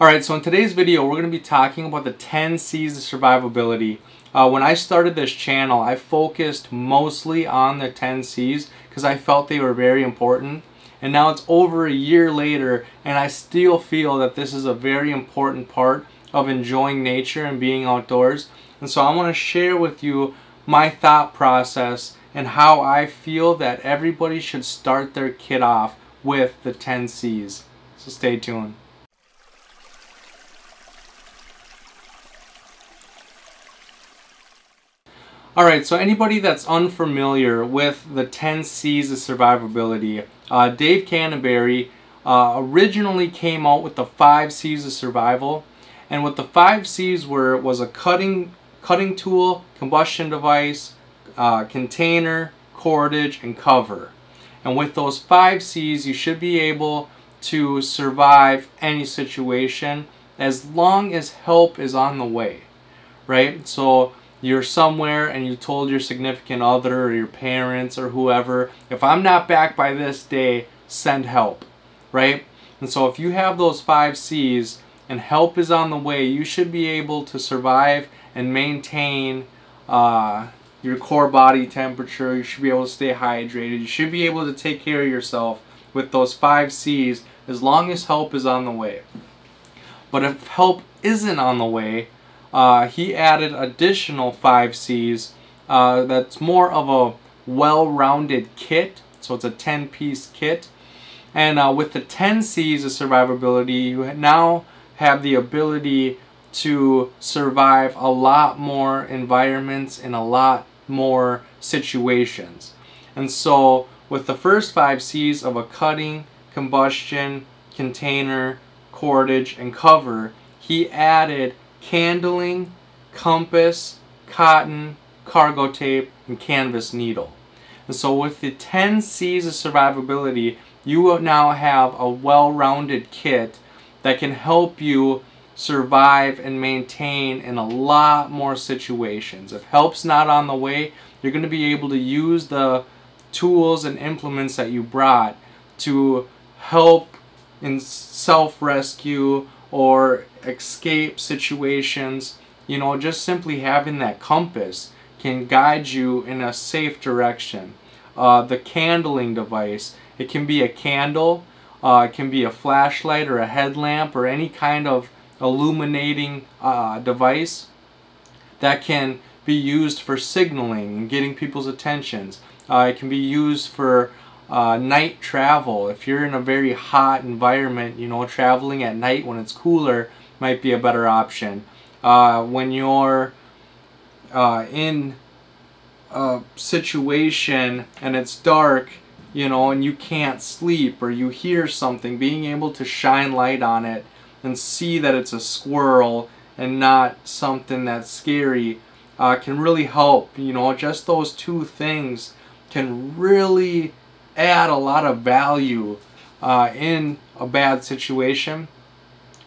Alright, so in today's video we're going to be talking about the 10 C's of survivability. When I started this channel, I focused mostly on the 10 C's because I felt they were very important. And now it's over a year later and I still feel that this is a very important part of enjoying nature and being outdoors. And so I want to share with you my thought process and how I feel that everybody should start their kit off with the 10 C's. So stay tuned. Alright, so anybody that's unfamiliar with the 10 C's of survivability, Dave Canterbury originally came out with the 5 C's of survival. And what the 5 C's were was a cutting tool, combustion device, container, cordage, and cover. And with those 5 C's, you should be able to survive any situation as long as help is on the way, right? So you're somewhere and you told your significant other or your parents or whoever, if I'm not back by this day, send help, right? And so if you have those 5 C's and help is on the way, you should be able to survive and maintain your core body temperature. You should be able to stay hydrated. You should be able to take care of yourself with those 5 C's as long as help is on the way. But if help isn't on the way, he added additional 5 C's that's more of a well-rounded kit. So it's a 10-piece kit. And with the 10 C's of survivability, you now have the ability to survive a lot more environments and a lot more situations. And so with the first 5 C's of a cutting, combustion, container, cordage, and cover, he added candling, compass, cotton, cargo tape, and canvas needle. And so with the 10 C's of survivability, you will now have a well-rounded kit that can help you survive and maintain in a lot more situations. If help's not on the way, you're going to be able to use the tools and implements that you brought to help in self-rescue or escape situations. You know, just simply having that compass can guide you in a safe direction. The candling device, it can be a candle, it can be a flashlight or a headlamp or any kind of illuminating device that can be used for signaling and getting people's attentions. It can be used for night travel. If you're in a very hot environment, you know, traveling at night when it's cooler might be a better option. When you're in a situation and it's dark, you know, and you can't sleep or you hear something, being able to shine light on it and see that it's a squirrel and not something that's scary can really help. You know, just those 2 things can really add a lot of value in a bad situation.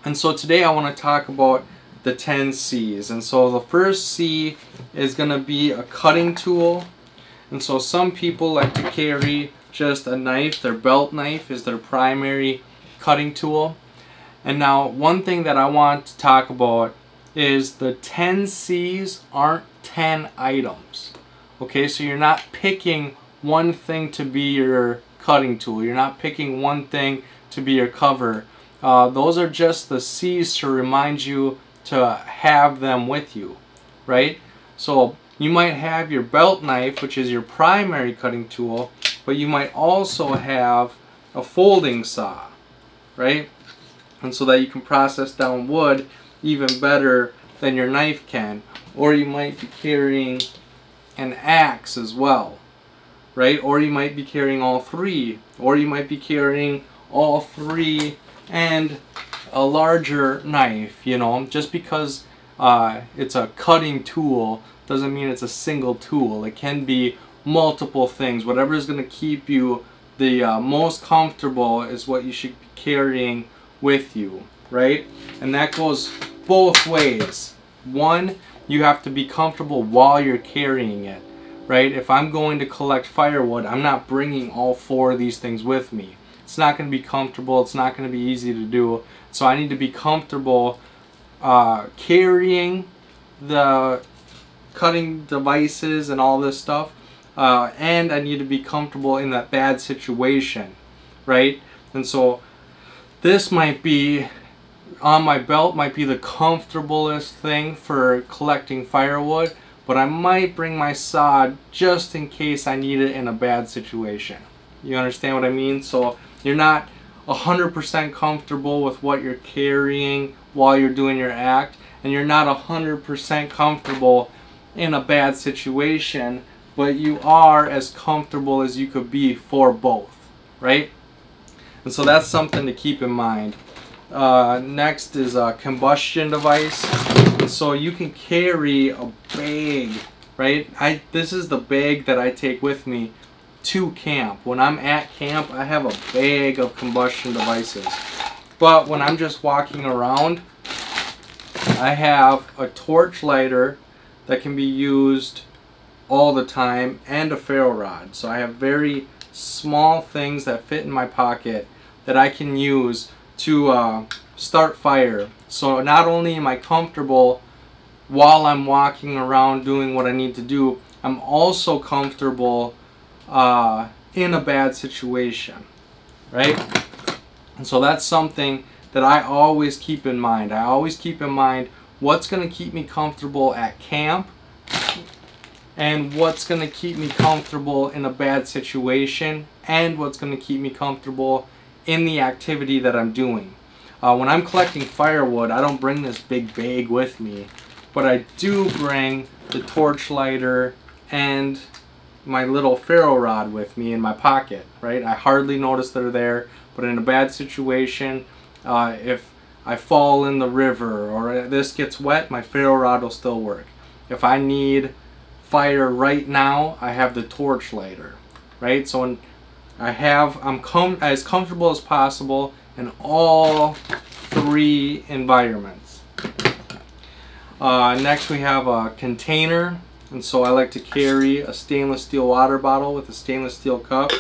And so today I want to talk about the 10 C's. And so the first C is going to be a cutting tool. And so some people like to carry just a knife. Their belt knife is their primary cutting tool. And now one thing that I want to talk about is the 10 C's aren't 10 items. Okay, so you're not picking one thing to be your cutting tool. You're not picking one thing to be your cover. Those are just the C's to remind you to have them with you, right? So you might have your belt knife, which is your primary cutting tool, but you might also have a folding saw, right? And so that you can process down wood even better than your knife can. Or you might be carrying an axe as well, right? Or you might be carrying all 3. Or you might be carrying all 3 and a larger knife, you know. Just because it's a cutting tool doesn't mean it's a single tool. It can be multiple things. Whatever is going to keep you the most comfortable is what you should be carrying with you, right? And that goes both ways. One, you have to be comfortable while you're carrying it, right? If I'm going to collect firewood, I'm not bringing all 4 of these things with me. it's not going to be comfortable, it's not going to be easy to do. So I need to be comfortable carrying the cutting devices and all this stuff, and I need to be comfortable in that bad situation, right? And so this might be, on my belt, might be the comfortablest thing for collecting firewood, but I might bring my saw just in case I need it in a bad situation. You understand what I mean? So you're not 100% comfortable with what you're carrying while you're doing your act, and you're not 100% comfortable in a bad situation, but you are as comfortable as you could be for both, right? And so that's something to keep in mind. Next is a combustion device. And so you can carry a bag, right? This is the bag that I take with me to camp. When I'm at camp, I have a bag of combustion devices. But when I'm just walking around, I have a torch lighter that can be used all the time, and a ferro rod. So I have very small things that fit in my pocket that I can use to start fire. So not only am I comfortable while I'm walking around doing what I need to do, I'm also comfortable in a bad situation, right? And so that's something that I always keep in mind. I always keep in mind what's going to keep me comfortable at camp and what's going to keep me comfortable in a bad situation, and what's going to keep me comfortable in the activity that I'm doing. When I'm collecting firewood, I don't bring this big bag with me, but I do bring the torch lighter and my little ferro rod with me in my pocket, right? I hardly notice they're there, but in a bad situation, if I fall in the river or this gets wet, my ferro rod will still work. If I need fire right now, I have the torch lighter, right? So when I'm as comfortable as possible in all three environments. Next we have a container, and so I like to carry a stainless steel water bottle with a stainless steel cup,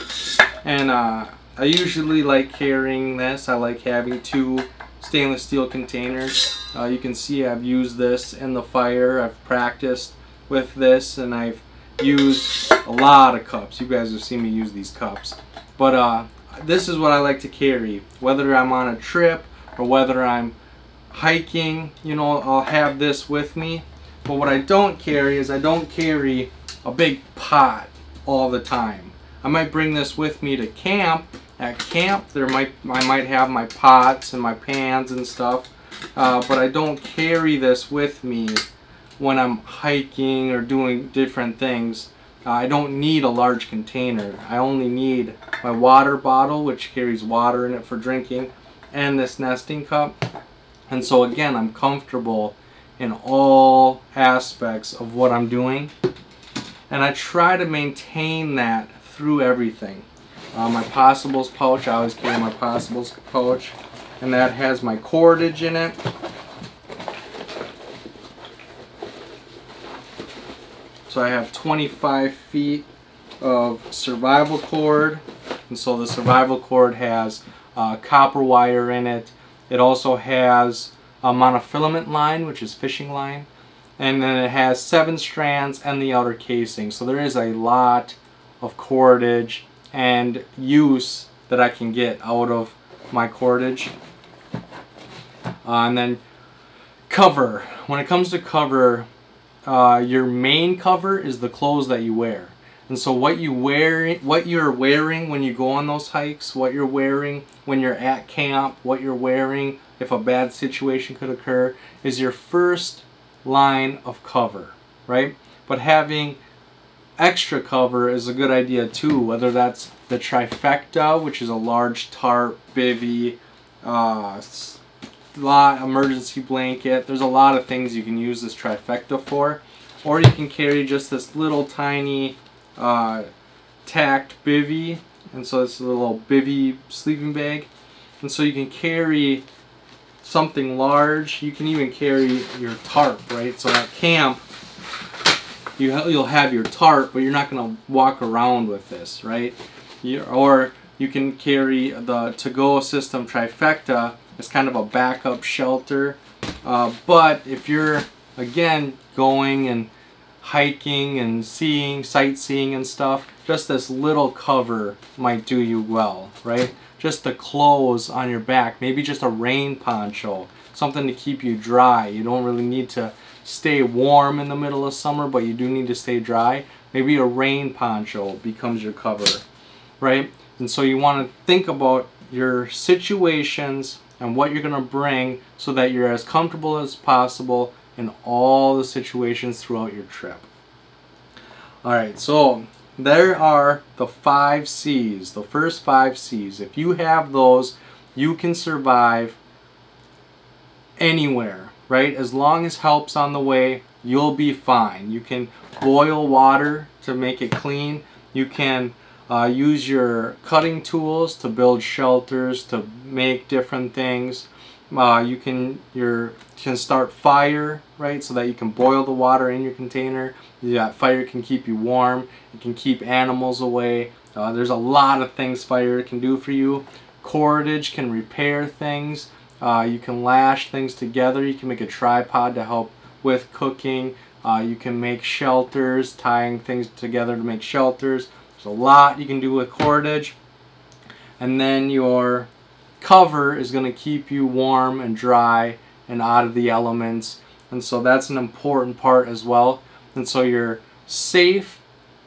and I usually like carrying this. I like having 2 stainless steel containers. You can see I've used this in the fire. I've practiced with this, and I've used a lot of cups. You guys have seen me use these cups. But this is what I like to carry. Whether I'm on a trip or whether I'm hiking, you know, I'll have this with me. But what I don't carry is I don't carry a big pot all the time. I might bring this with me to camp. At camp, I might have my pots and my pans and stuff, but I don't carry this with me when I'm hiking or doing different things. I don't need a large container. I only need my water bottle, which carries water in it for drinking, and this nesting cup. And so again, I'm comfortable in all aspects of what I'm doing, and I try to maintain that through everything. My possibles pouch, I always carry my possibles pouch, and that has my cordage in it. So I have 25 feet of survival cord, and so the survival cord has copper wire in it. It also has a monofilament line, which is fishing line, and then it has 7 strands and the outer casing. So there is a lot of cordage and use that I can get out of my cordage. And then cover. When it comes to cover, your main cover is the clothes that you wear. And so what you're wearing when you go on those hikes, what you're wearing when you're at camp, what you're wearing if a bad situation could occur, is your first line of cover, right? But having extra cover is a good idea too, whether that's the trifecta, which is a large tarp, bivy, emergency blanket. There's a lot of things you can use this trifecta for, or you can carry just this little tiny tacked bivy, and so it's a little bivy sleeping bag, and so you can carry something large. You can even carry your tarp, right? So at camp you'll have your tarp, but you're not going to walk around with this, right? Or you can carry the to-go system trifecta as kind of a backup shelter. But if you're, again, going and hiking and sightseeing and stuff, just this little cover might do you well, right? Just the clothes on your back, maybe just a rain poncho, something to keep you dry. You don't really need to stay warm in the middle of summer, but you do need to stay dry. Maybe a rain poncho becomes your cover, right? And so you want to think about your situations and what you're going to bring so that you're as comfortable as possible in all the situations throughout your trip. Alright, so there are the 5 C's, the first 5 C's. If you have those, you can survive anywhere, right? As long as help's on the way, you'll be fine. You can boil water to make it clean. You can use your cutting tools to build shelters, to make different things. You can start fire, right, so that you can boil the water in your container. Yeah, fire can keep you warm. It can keep animals away. There's a lot of things fire can do for you. Cordage can repair things. You can lash things together. You can make a tripod to help with cooking. You can make shelters, tying things together to make shelters. There's a lot you can do with cordage. And then your cover is going to keep you warm and dry and out of the elements, and so that's an important part as well. And so you're safe,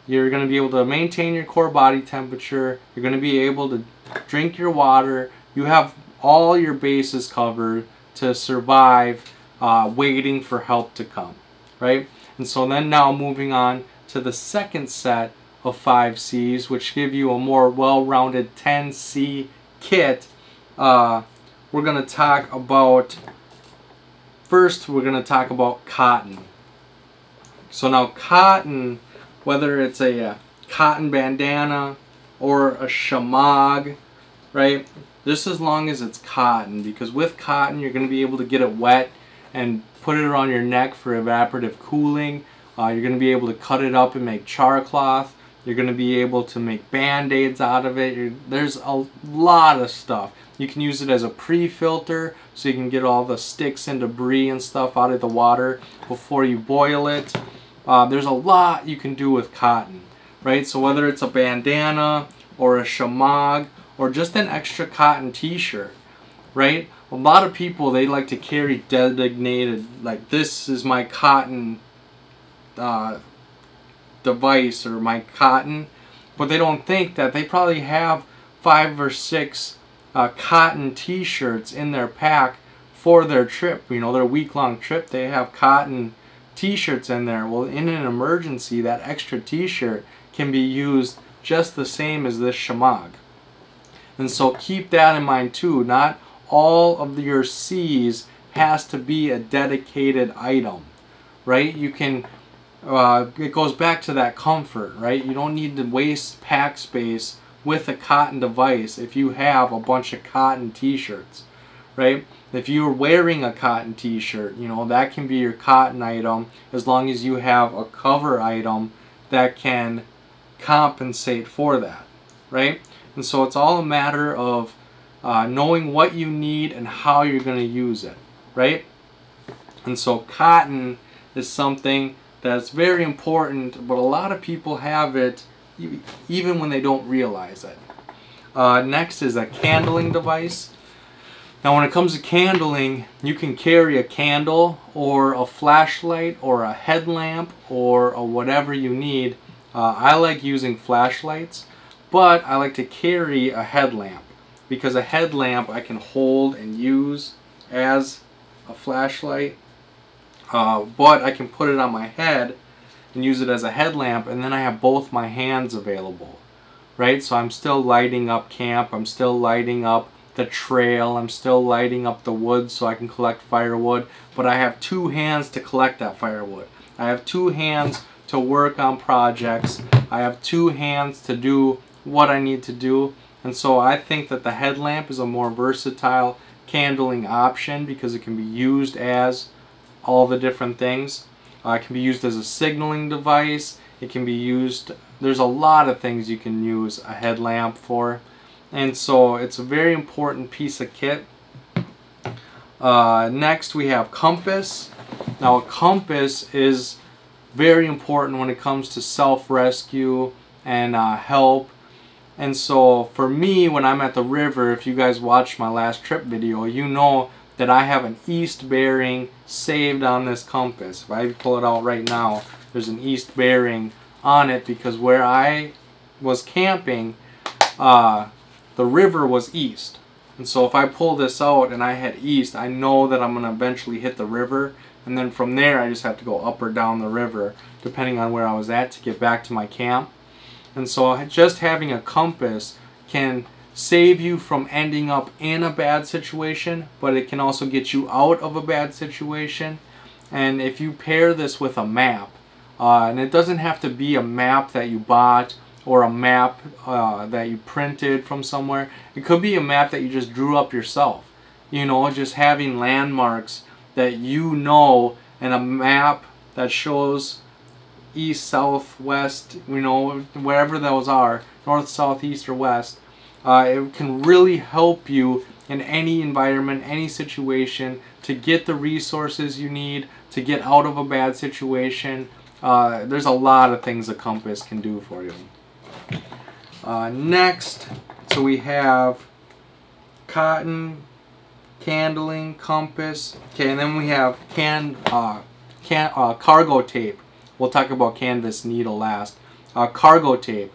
you're going to be able to maintain your core body temperature, you're going to be able to drink your water, you have all your bases covered to survive waiting for help to come, right? And so then now moving on to the second set of 5 C's, which give you a more well-rounded 10 C kit. We're going to talk about, first we're going to talk about cotton. So now cotton, whether it's a cotton bandana or a shamag, right, just as long as it's cotton, because with cotton you're going to be able to get it wet and put it around your neck for evaporative cooling. You're going to be able to cut it up and make char cloth. You're going to be able to make band-aids out of it. There's a lot of stuff. You can use it as a pre-filter, so you can get all the sticks and debris and stuff out of the water before you boil it. There's a lot you can do with cotton, right? So whether it's a bandana or a shamag or just an extra cotton t-shirt, right? A lot of people, they like to carry designated, like, this is my cotton device or my cotton, but they don't think that they probably have 5 or 6 cotton t-shirts in their pack for their trip. You know, their week-long trip, they have cotton t-shirts in there. Well, in an emergency, that extra t-shirt can be used just the same as this shamag. And so keep that in mind too. Not all of your C's has to be a dedicated item, right? You can it goes back to that comfort, right? You don't need to waste pack space with a cotton device if you have a bunch of cotton t-shirts, right? If you're wearing a cotton t-shirt, you know, that can be your cotton item as long as you have a cover item that can compensate for that, right? And so it's all a matter of knowing what you need and how you're going to use it, right? And so cotton is something that's very important, but a lot of people have it even when they don't realize it. Next is a candling device. Now when it comes to candling, you can carry a candle or a flashlight or a headlamp or whatever you need. I like using flashlights, but I like to carry a headlamp because a headlamp I can hold and use as a flashlight. But I can put it on my head and use it as a headlamp, and then I have both my hands available, right? So I'm still lighting up camp, I'm still lighting up the trail, I'm still lighting up the wood so I can collect firewood, but I have 2 hands to collect that firewood. I have 2 hands to work on projects. I have 2 hands to do what I need to do, and so I think that the headlamp is a more versatile candling option because it can be used as all the different things. It can be used as a signaling device. It can be used, there's a lot of things you can use a headlamp for. And so it's a very important piece of kit. Next we have compass. Now a compass is very important when it comes to self-rescue and help. And so for me, when I'm at the river, if you guys watched my last trip video, you know that I have an east bearing saved on this compass. If I pull it out right now, there's an east bearing on it because where I was camping, the river was east. And so if I pull this out and I head east, I know that I'm going to eventually hit the river. And then from there, I just have to go up or down the river, depending on where I was at, to get back to my camp. And so just having a compass can save you from ending up in a bad situation, but it can also get you out of a bad situation. And if you pair this with a map, and it doesn't have to be a map that you bought or a map that you printed from somewhere. It could be a map that you just drew up yourself. You know, just having landmarks that you know, and a map that shows east, south, west, you know, wherever those are, north, south, east, or west. It can really help you in any environment, any situation, to get the resources you need to get out of a bad situation. There's a lot of things a compass can do for you. Next, so we have cotton, candling, compass. Okay, and then we have cargo tape. We'll talk about canvas needle last. Cargo tape,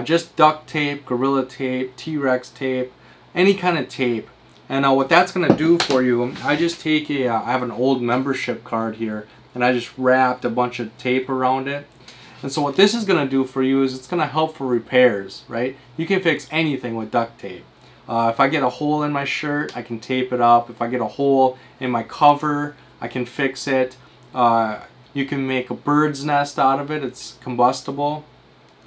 just duct tape, Gorilla tape, T-Rex tape, any kind of tape. And what that's going to do for you, I just take I have an old membership card here, and I just wrapped a bunch of tape around it. And so what this is going to do for you is it's going to help for repairs, right? You can fix anything with duct tape. If I get a hole in my shirt, I can tape it up. If I get a hole in my cover, I can fix it. You can make a bird's nest out of it. It's combustible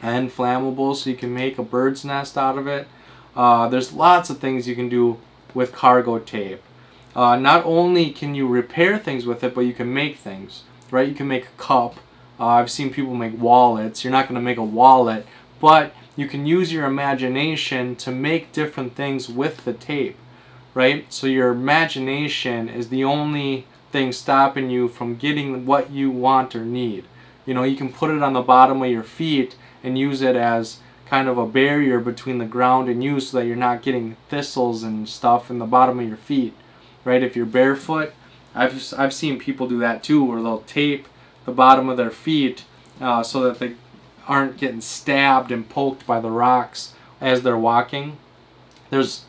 and flammable, so you can make a bird's nest out of it. There's lots of things you can do with cargo tape. Not only can you repair things with it, but you can make things, right? You can make a cup. I've seen people make wallets. You're not going to make a wallet, but you can use your imagination to make different things with the tape, right? So your imagination is the only thing stopping you from getting what you want or need. You know, you can put it on the bottom of your feet and use it as kind of a barrier between the ground and you, so that you're not getting thistles and stuff in the bottom of your feet, right? If you're barefoot, I've seen people do that too, where they'll tape the bottom of their feet so that they aren't getting stabbed and poked by the rocks as they're walking. There's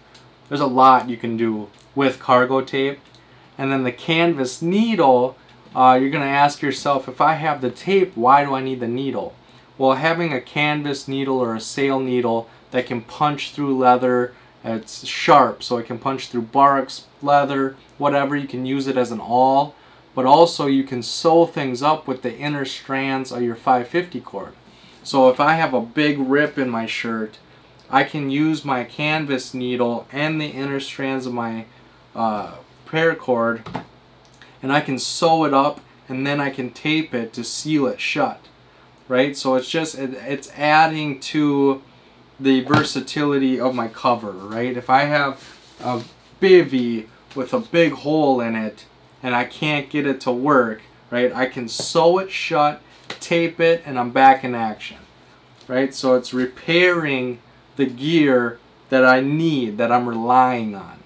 a lot you can do with cargo tape. And then the canvas needle, you're going to ask yourself, if I have the tape, why do I need the needle? Well, having a canvas needle or a sail needle that can punch through leather, it's sharp, so it can punch through barks, leather, whatever. You can use it as an awl, but also you can sew things up with the inner strands of your 550 cord. So if I have a big rip in my shirt, I can use my canvas needle and the inner strands of my paracord, and I can sew it up, and then I can tape it to seal it shut, right? So it's adding to the versatility of my cover, right? If I have a bivvy with a big hole in it and I can't get it to work, right, I can sew it shut, tape it, and I'm back in action, right? So it's repairing the gear that I need, that I'm relying on,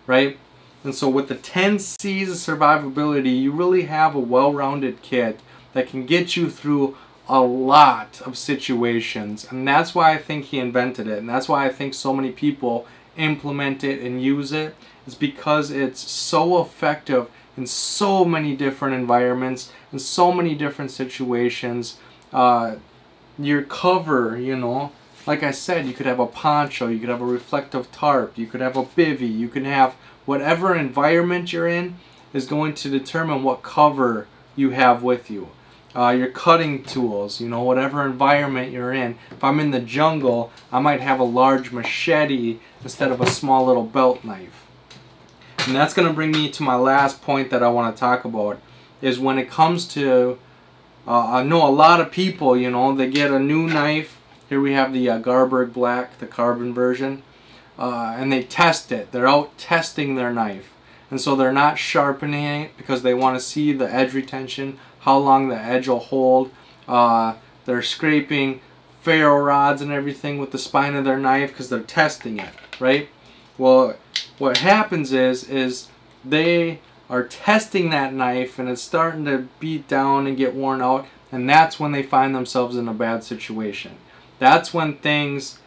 right? And so with the 10 C's of survivability, you really have a well-rounded kit that can get you through a lot of situations. And that's why I think he invented it. And that's why I think so many people implement it and use it. It's because it's so effective in so many different environments, in so many different situations. Your cover, you know, like I said, you could have a poncho, you could have a reflective tarp, you could have a bivvy, you can have whatever environment you're in is going to determine what cover you have with you. Your cutting tools, you know, whatever environment you're in. If I'm in the jungle, I might have a large machete instead of a small little belt knife. And that's going to bring me to my last point that I want to talk about, is when it comes to, I know a lot of people, you know, they get a new knife. Here we have the Garberg Black, the carbon version. and they test it. They're out testing their knife. And so they're not sharpening it because they want to see the edge retention, how long the edge will hold. They're scraping ferro rods and everything with the spine of their knife because they're testing it, right? Well, what happens is they are testing that knife and it's starting to beat down and get worn out, and that's when they find themselves in a bad situation. That's when things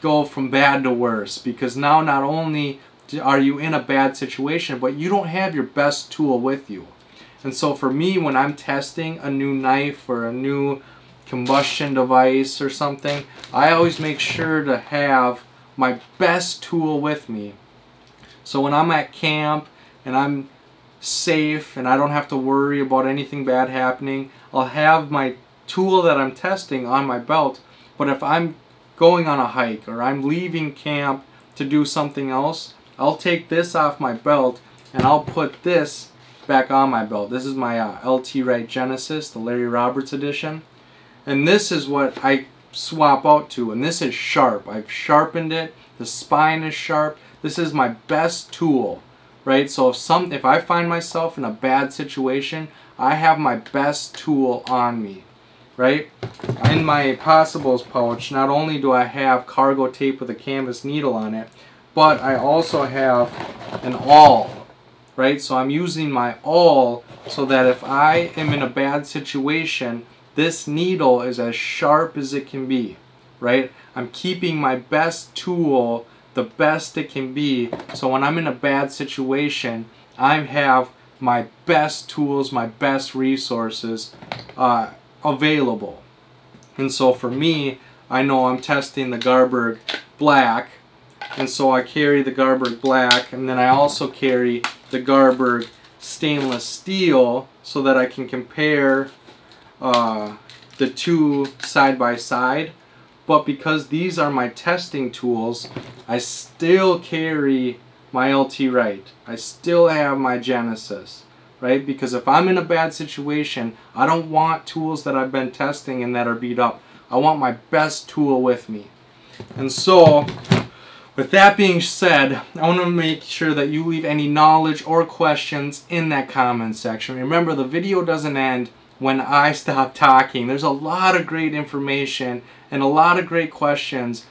go from bad to worse, because now not only are you in a bad situation, but you don't have your best tool with you. And so for me, when I'm testing a new knife or a new combustion device or something, I always make sure to have my best tool with me. So when I'm at camp and I'm safe and I don't have to worry about anything bad happening, I'll have my tool that I'm testing on my belt. But if I'm going on a hike or I'm leaving camp to do something else, I'll take this off my belt and I'll put this back on my belt. This is my LT Wright Genesis, the Larry Roberts edition. And this is what I swap out to, and this is sharp. I've sharpened it. The spine is sharp. This is my best tool, right? So if I find myself in a bad situation, I have my best tool on me, right? In my Possibles pouch, not only do I have cargo tape with a canvas needle on it, but I also have an awl, right? So I'm using my awl so that if I am in a bad situation, this needle is as sharp as it can be, right? I'm keeping my best tool the best it can be, so when I'm in a bad situation, I have my best tools, my best resources available. And so for me, I know I'm testing the Garberg Black, and so I carry the Garberg Black, and then I also carry the Garberg Stainless Steel so that I can compare the two side by side. But because these are my testing tools, I still carry my LT Wright. I still have my Genesis, right? Because if I'm in a bad situation, I don't want tools that I've been testing and that are beat up. I want my best tool with me. And so, with that being said, I want to make sure that you leave any knowledge or questions in that comment section. Remember, the video doesn't end when I stop talking. There's a lot of great information and a lot of great questions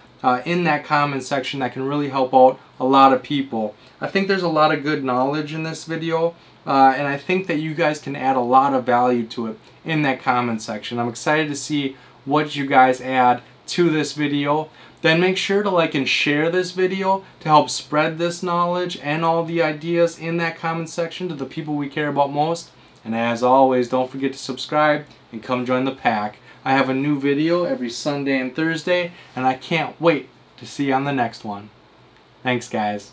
in that comment section that can really help out a lot of people. I think there's a lot of good knowledge in this video, and I think that you guys can add a lot of value to it in that comment section. I'm excited to see what you guys add to this video. Then make sure to like and share this video to help spread this knowledge and all the ideas in that comment section to the people we care about most. And as always, don't forget to subscribe and come join the pack. I have a new video every Sunday and Thursday, and I can't wait to see you on the next one. Thanks, guys.